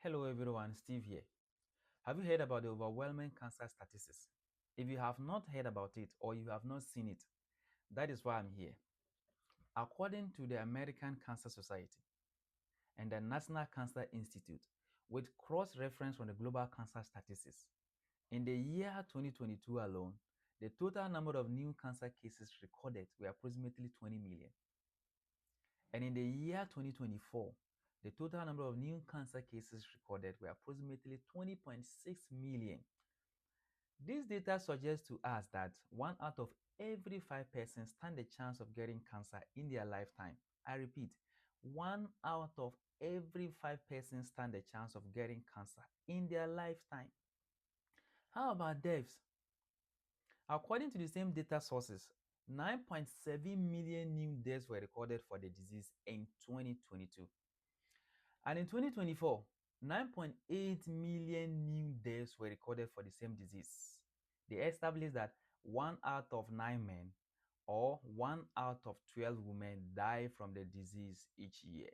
Hello everyone, Steve here. Have you heard about the overwhelming cancer statistics? If you have not heard about it or you have not seen it, that is why I'm here. According to the American Cancer Society and the National Cancer Institute, with cross-reference from the global cancer statistics, in the year 2022 alone, the total number of new cancer cases recorded were approximately 20 million. And in the year 2024, the total number of new cancer cases recorded were approximately 20.6 million. This data suggests to us that 1 out of every 5 persons stand a chance of getting cancer in their lifetime. I repeat, 1 out of every 5 persons stand a chance of getting cancer in their lifetime. How about deaths? According to the same data sources, 9.7 million new deaths were recorded for the disease in 2022. And in 2024, 9.8 million new deaths were recorded for the same disease. They established that 1 out of 9 men or 1 out of 12 women die from the disease each year.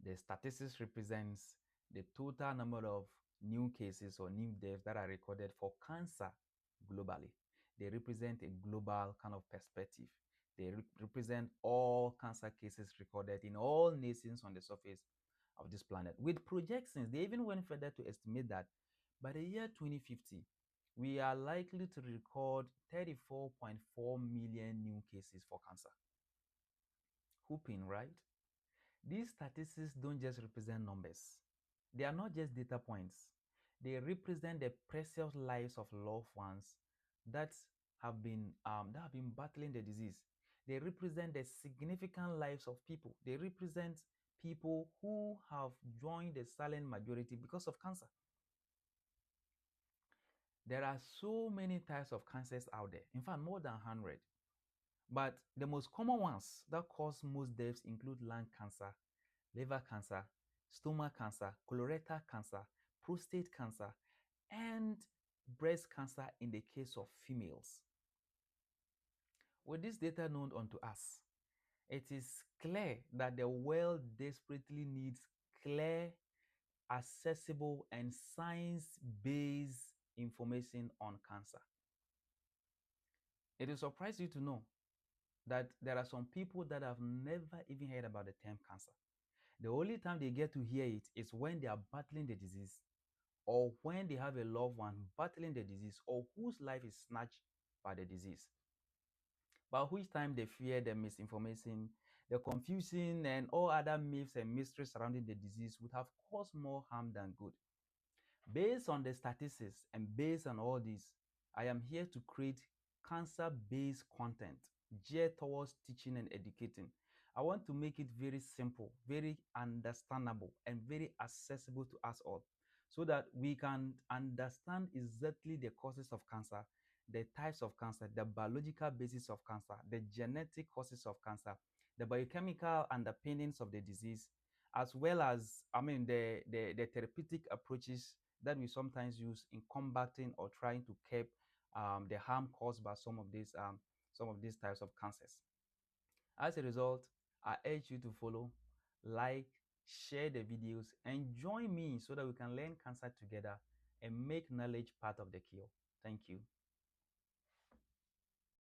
The statistics represents the total number of new cases or new deaths that are recorded for cancer globally. They represent a global kind of perspective. They represent all cancer cases recorded in all nations on the surface of this planet. With projections, they even went further to estimate that by the year 2050, we are likely to record 34.4 million new cases for cancer. Whooping, right? These statistics don't just represent numbers. They are not just data points. They represent the precious lives of loved ones that have been battling the disease. They represent the significant lives of people. They represent people who have joined the silent majority because of cancer. There are so many types of cancers out there. In fact, more than 100. But the most common ones that cause most deaths include lung cancer, liver cancer, stomach cancer, colorectal cancer, prostate cancer, and breast cancer in the case of females. With this data known unto us, it is clear that the world desperately needs clear, accessible, and science-based information on cancer. It will surprise you to know that there are some people that have never even heard about the term cancer. The only time they get to hear it is when they are battling the disease, or when they have a loved one battling the disease, or whose life is snatched by the disease. But which time they fear the misinformation, the confusion, and all other myths and mysteries surrounding the disease would have caused more harm than good. Based on the statistics and based on all this, I am here to create cancer-based content geared towards teaching and educating. I want to make it very simple, very understandable, and very accessible to us all, so that we can understand exactly the causes of cancer, the types of cancer, the biological basis of cancer, the genetic causes of cancer, the biochemical underpinnings of the disease, as well as, the therapeutic approaches that we sometimes use in combating or trying to curb the harm caused by some of these types of cancers. As a result, I urge you to follow, like, share the videos, and join me so that we can learn cancer together and make knowledge part of the cure. Thank you.